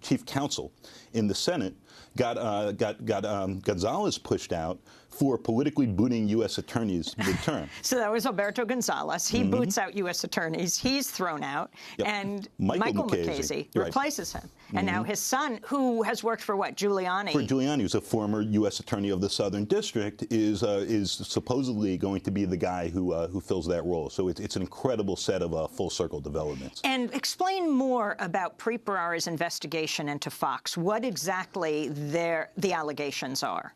chief counsel in the Senate, got Gonzalez pushed out for politically booting U.S. attorneys midterm. So that was Alberto Gonzales. He boots out U.S. attorneys. He's thrown out. Yep. And Michael Mukasey right. replaces him. And now his son, who has worked for what, Giuliani? For Giuliani, who's a former U.S. attorney of the Southern District, is supposedly going to be the guy who fills that role. So it's an incredible set of full circle developments. And explain more about Preet Bharara's investigation into Fox. What exactly the allegations are?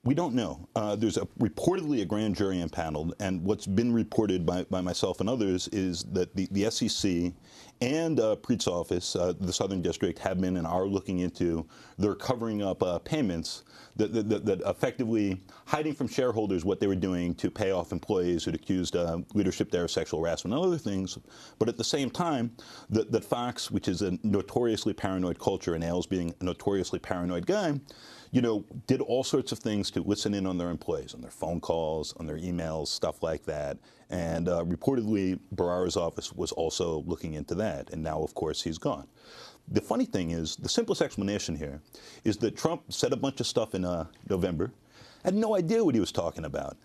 We don't know. There's reportedly a grand jury impaneled, and what's been reported by myself and others is that the SEC and Preet's office, the Southern District, have been and are looking into their covering up payments that effectively hiding from shareholders what they were doing to pay off employees who'd accused leadership there of sexual harassment and other things. But at the same time, that Fox, which is a notoriously paranoid culture, and Ailes being a notoriously paranoid guy, did all sorts of things to listen in on their employees, on their phone calls, on their emails, stuff like that. And reportedly, Bharara's office was also looking into that. And now, of course, he's gone. The funny thing is, the simplest explanation here is that Trump said a bunch of stuff in November, had no idea what he was talking about.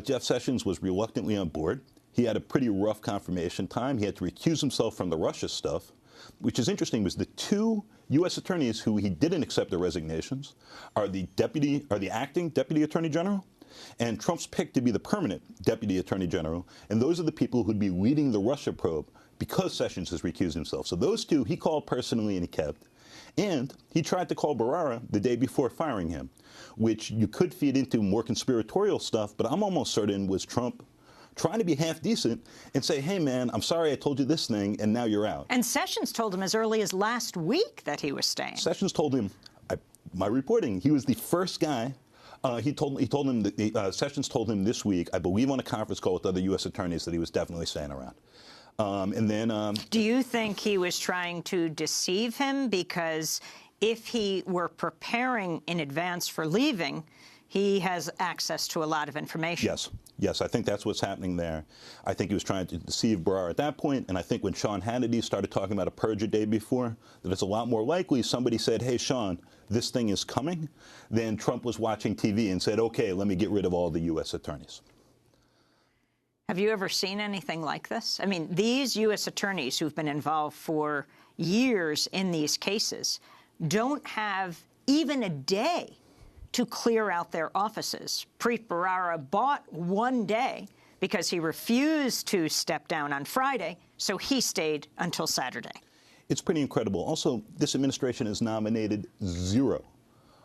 Jeff Sessions was reluctantly on board. He had a pretty rough confirmation time. He had to recuse himself from the Russia stuff, which is interesting, was the two U.S. attorneys who he didn't accept their resignations are the acting Deputy Attorney General and Trump's pick to be the permanent Deputy Attorney General. And those are the people who'd be leading the Russia probe because Sessions has recused himself. So those two he called personally and he kept. And he tried to call Bharara the day before firing him, which you could feed into more conspiratorial stuff, but I'm almost certain was Trump trying to be half decent and say, hey, man, I'm sorry I told you this thing, and now you're out. And Sessions told him as early as last week that he was staying. Sessions told him, my reporting, he was the first guy. Sessions told him this week, I believe on a conference call with other U.S. attorneys, that he was definitely staying around. Do you think he was trying to deceive him? Because if he were preparing in advance for leaving, he has access to a lot of information. Yes, I think that's what's happening there. I think he was trying to deceive Bharara at that point, and I think when Sean Hannity started talking about a purge a day before, that it's a lot more likely somebody said, hey, Sean, this thing is coming, then Trump was watching TV and said, okay, let me get rid of all the U.S. attorneys. Have you ever seen anything like this? I mean, these U.S. attorneys who've been involved for years in these cases don't have even a day to clear out their offices. Preet Bharara bought one day because he refused to step down on Friday, so he stayed until Saturday. It's pretty incredible. Also, this administration has nominated 0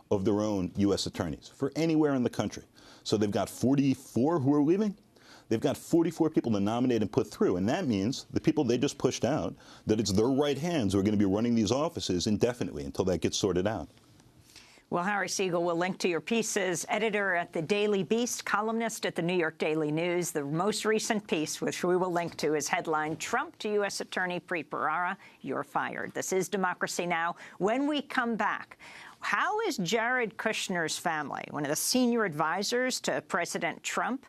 of their own U.S. attorneys for anywhere in the country. So they've got 44 who are leaving. They've got 44 people to nominate and put through, and that means the people they just pushed out, that it's their right hands who are going to be running these offices indefinitely until that gets sorted out. Well, Harry Siegel will link to your pieces. Editor at the Daily Beast, columnist at the New York Daily News. The most recent piece, which we will link to, is headlined, Trump to U.S. Attorney Preet Bharara, you're fired. This is Democracy Now! When we come back, how is Jared Kushner's family, one of the senior advisors to President Trump,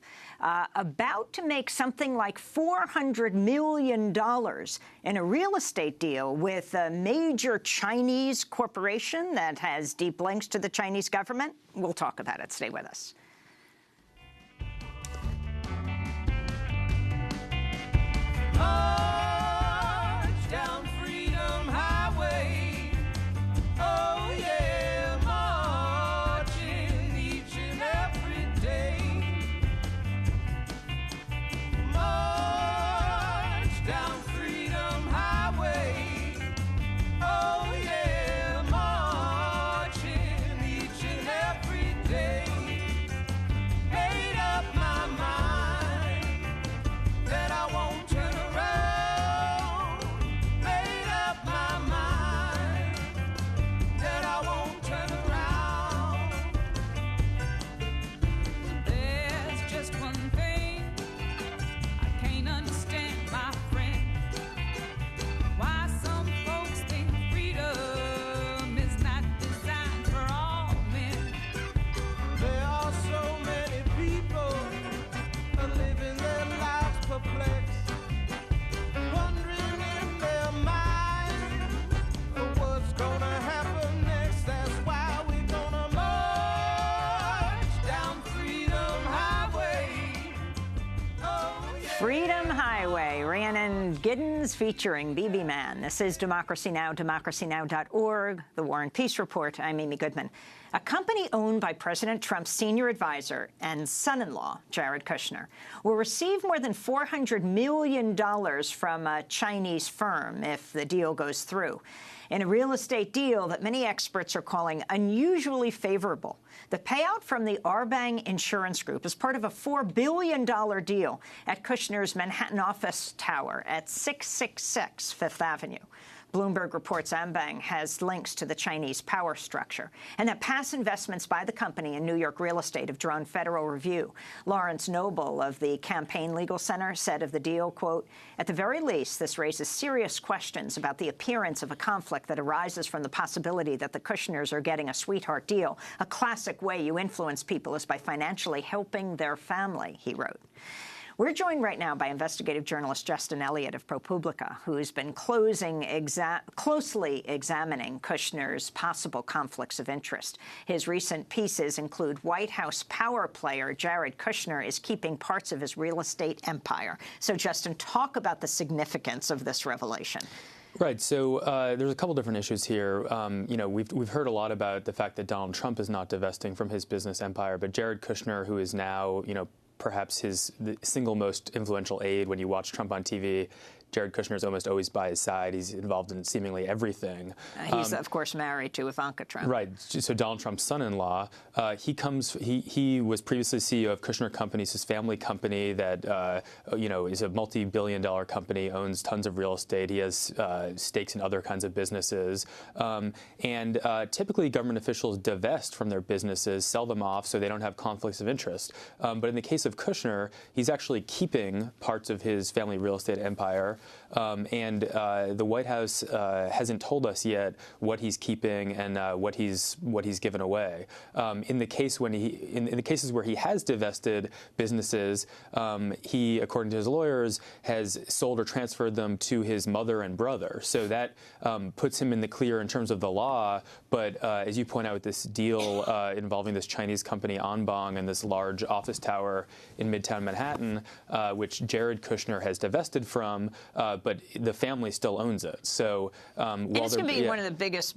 about to make something like $400 million in a real estate deal with a major Chinese corporation that has deep links to the Chinese government? We'll talk about it. Stay with us. Down Freedom Highway. Oh, yeah, marching each and every day. March down Freedom Highway. Oh, yeah, marching each and every day. Made up my mind that I won't turn around. Freedom Highway, Rhiannon Giddens featuring BB Man. This is Democracy Now!, democracynow.org, The War and Peace Report. I'm Amy Goodman. A company owned by President Trump's senior advisor and son-in-law, Jared Kushner, will receive more than $400 million from a Chinese firm if the deal goes through, in a real estate deal that many experts are calling unusually favorable. The payout from the Arbang Insurance Group is part of a $4 billion deal at Kushner's Manhattan office tower at 666 Fifth Avenue. Bloomberg reports Arbang has links to the Chinese power structure, and that past investments by the company in New York real estate have drawn federal review. Lawrence Noble of the Campaign Legal Center said of the deal, quote, "At the very least, this raises serious questions about the appearance of a conflict that arises from the possibility that the Kushners are getting a sweetheart deal. A classic way you influence people is by financially helping their family," he wrote. We're joined right now by investigative journalist Justin Elliott of ProPublica, who's been closely examining Kushner's possible conflicts of interest. His recent pieces include White House power player Jared Kushner is keeping parts of his real estate empire. So, Justin, talk about the significance of this revelation. Right. So there's a couple different issues here. You know, we've heard a lot about the fact that Donald Trump is not divesting from his business empire, but Jared Kushner, who is now, you know, perhaps the single most influential aide when you watch Trump on TV. Jared Kushner is almost always by his side. He's involved in seemingly everything. He's, of course, married to Ivanka Trump. Right. So Donald Trump's son-in-law, he was previously CEO of Kushner Companies, his family company that, you know, is a multi-billion-dollar company, owns tons of real estate. He has stakes in other kinds of businesses. And typically government officials divest from their businesses, sell them off so they don't have conflicts of interest. But in the case of Kushner, he's actually keeping parts of his family real estate empire. And the White House hasn't told us yet what he's keeping and what he's given away. In the cases where he has divested businesses, he, according to his lawyers, has sold or transferred them to his mother and brother. So that puts him in the clear in terms of the law. But as you point out, with this deal involving this Chinese company Arbang and this large office tower in Midtown Manhattan, which Jared Kushner has divested from. But the family still owns it. So it's going to be one of the biggest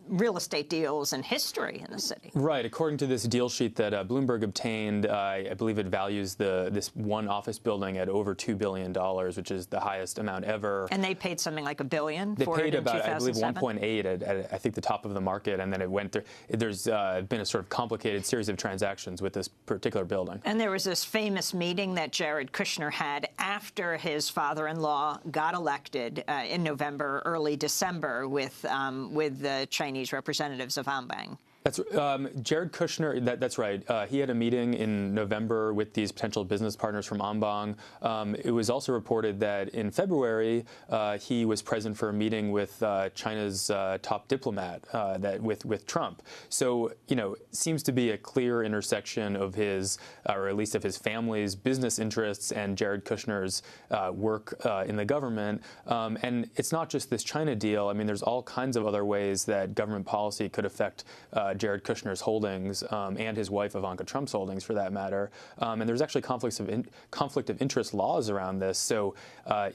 real estate deals in history in the city. Right. According to this deal sheet that Bloomberg obtained, I believe it values this one office building at over $2 billion, which is the highest amount ever. And they paid something like $1 billion for it in 2007? They paid about, I believe, 1.8 at I think the top of the market, and then it went through. There's been a sort of complicated series of transactions with this particular building. And there was this famous meeting that Jared Kushner had after his father-in-law got elected in November, early December, with the Chinese representatives of Arbang. That's Jared Kushner. That's right. He had a meeting in November with these potential business partners from Arbang. It was also reported that in February he was present for a meeting with China's top diplomat with Trump. So you know, seems to be a clear intersection of his, or at least of his family's business interests and Jared Kushner's work in the government. And it's not just this China deal. I mean, there's all kinds of other ways that government policy could affect Jared Kushner's holdings and his wife Ivanka Trump's holdings, for that matter. And there's actually conflict of interest laws around this. So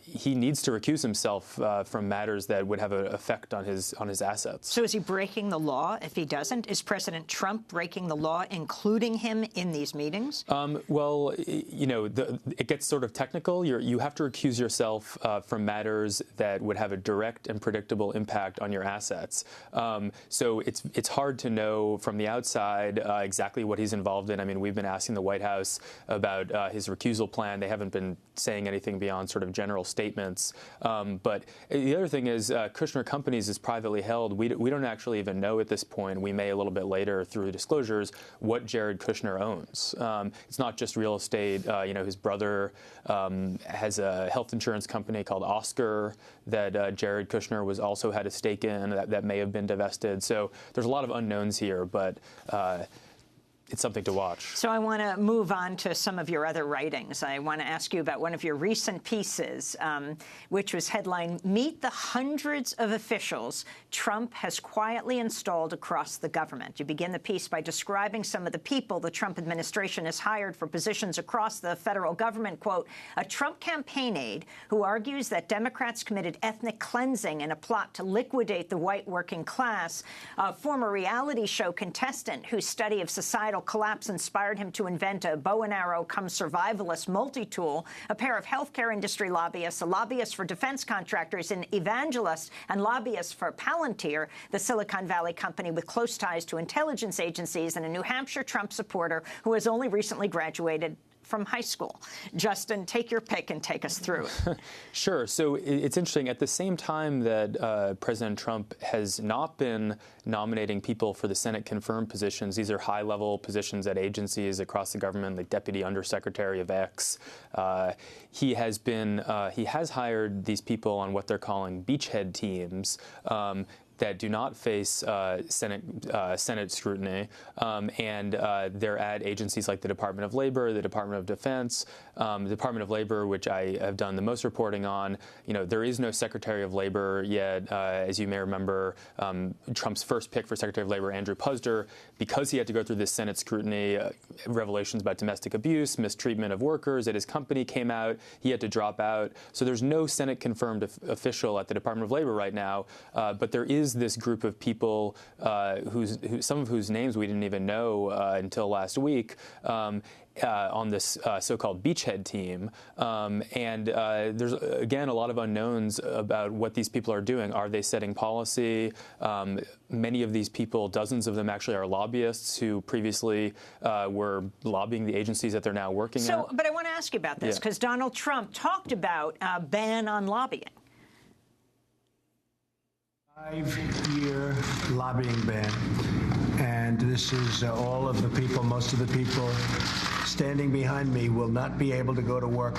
he needs to recuse himself from matters that would have an effect on his assets. So is he breaking the law if he doesn't? Is President Trump breaking the law, including him in these meetings? Well, you know, it gets sort of technical. You have to recuse yourself from matters that would have a direct and predictable impact on your assets. So it's hard to know from the outside exactly what he's involved in. I mean, we've been asking the White House about his recusal plan. They haven't been saying anything beyond sort of general statements. But the other thing is Kushner Companies is privately held. We don't actually even know at this point. We may a little bit later through disclosures what Jared Kushner owns. It's not just real estate. You know, his brother has a health insurance company called Oscar that Jared Kushner also had a stake in that may have been divested. So there's a lot of unknowns here, but it's something to watch. So I want to move on to some of your other writings. I want to ask you about one of your recent pieces, which was headlined, "Meet the Hundreds of Officials Trump Has Quietly Installed Across the Government." You begin the piece by describing some of the people the Trump administration has hired for positions across the federal government. Quote, "A Trump campaign aide who argues that Democrats committed ethnic cleansing in a plot to liquidate the white working class, a former reality show contestant whose study of societal collapse inspired him to invent a bow and arrow come survivalist multi-tool, a pair of healthcare industry lobbyists, a lobbyist for defense contractors, an evangelist and lobbyist for Palantir, the Silicon Valley company with close ties to intelligence agencies, and a New Hampshire Trump supporter who has only recently graduated from high school." Justin, take your pick and take us through it. Sure. So it's interesting. At the same time that President Trump has not been nominating people for the Senate-confirmed positions, these are high-level positions at agencies across the government, like Deputy Undersecretary of X. He has hired these people on what they're calling beachhead teams, that do not face Senate scrutiny, and they're at agencies like the Department of Labor, the Department of Defense. The Department of Labor, which I have done the most reporting on, there is no Secretary of Labor yet. As you may remember, Trump's first pick for Secretary of Labor, Andrew Puzder, because he had to go through this Senate scrutiny, revelations about domestic abuse, mistreatment of workers at his company came out. He had to drop out. So there's no Senate-confirmed official at the Department of Labor right now, but there is this group of people, some of whose names we didn't even know until last week, on this so-called beachhead team. And there's, again, a lot of unknowns about what these people are doing. Are they setting policy? Many of these people, dozens of them actually, are lobbyists who previously were lobbying the agencies that they're now working at. But I want to ask you about this, because Donald Trump talked about a ban on lobbying. 5-year lobbying ban, and this is all of the people, most of the people standing behind me will not be able to go to work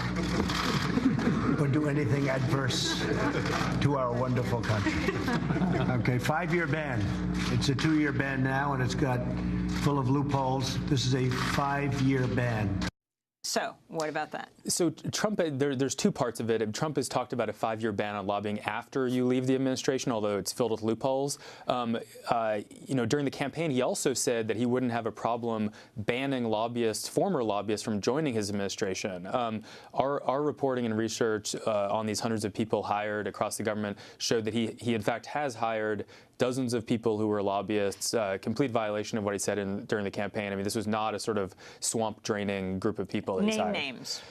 or do anything adverse to our wonderful country. Okay, 5-year ban. It's a 2-year ban now, and it's got full of loopholes. This is a 5-year ban. So what about that? So Trump, there's two parts of it. Trump has talked about a 5-year ban on lobbying after you leave the administration, although it's filled with loopholes. During the campaign, he also said that he wouldn't have a problem banning lobbyists, former lobbyists, from joining his administration. Our reporting and research on these hundreds of people hired across the government showed that he in fact has hired dozens of people who were lobbyists, complete violation of what he said during the campaign. I mean, this was not a sort of swamp-draining group of people that he's hired. Name names.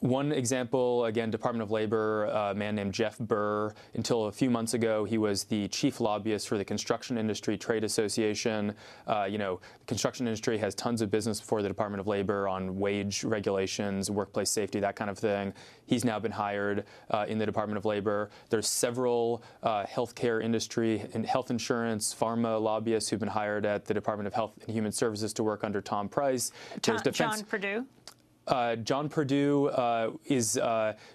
One example, again, Department of Labor, a man named Jeff Burr. Until a few months ago, he was the chief lobbyist for the Construction Industry Trade Association. The construction industry has tons of business for the Department of Labor on wage regulations, workplace safety, that kind of thing. He's now been hired in the Department of Labor. There's several healthcare industry and health insurance, pharma lobbyists who've been hired at the Department of Health and Human Services to work under Tom Price. John Perdue? John Perdue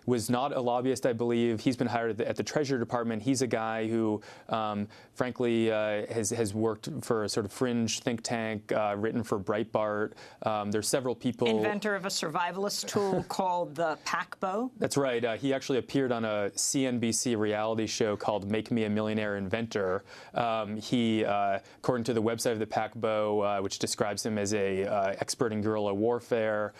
was not a lobbyist, I believe. He's been hired at the Treasury Department. He's a guy who, frankly, has worked for a sort of fringe think tank, written for Breitbart. There's several people. Inventor of a survivalist tool called the PACBO. That's right. He actually appeared on a CNBC reality show called Make Me a Millionaire Inventor. He, according to the website of the PACBO, which describes him as a expert in guerrilla warfare,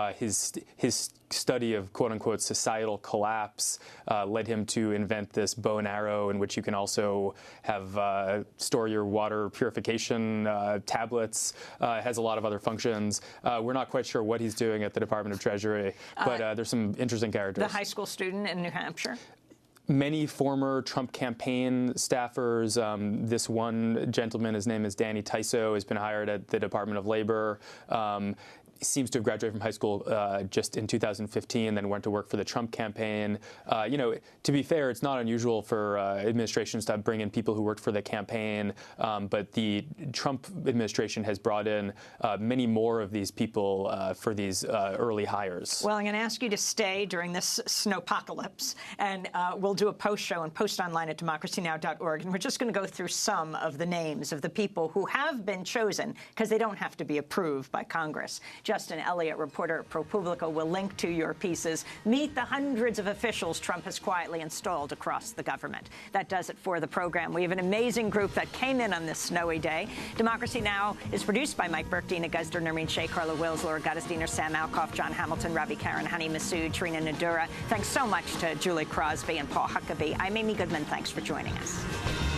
his study of quote-unquote societal collapse led him to invent this bow and arrow in which you can also have store your water purification tablets. It has a lot of other functions. We're not quite sure what he's doing at the Department of Treasury, but there's some interesting characters. The high school student in New Hampshire? Many former Trump campaign staffers. This one gentleman, his name is Danny Tyso, has been hired at the Department of Labor. seems to have graduated from high school just in 2015, then went to work for the Trump campaign. To be fair, it's not unusual for administrations to bring in people who worked for the campaign, but the Trump administration has brought in many more of these people for these early hires. Well, I'm going to ask you to stay during this snowpocalypse, and we'll do a post show and post online at democracynow.org, and we're just going to go through some of the names of the people who have been chosen, because they don't have to be approved by Congress. Justin Elliott, reporter at ProPublica, will link to your pieces. Meet the hundreds of officials Trump has quietly installed across the government. That does it for the program. We have an amazing group that came in on this snowy day. Democracy Now! Is produced by Mike Burke, Dina Guzder, Nermeen Sheikh, Carla Wills, Laura Gottesdiener, Sam Alcoff, John Hamilton, Ravi Karan, Hani Massoud, Trina Nadura. Thanks so much to Julie Crosby and Paul Huckabee. I'm Amy Goodman. Thanks for joining us.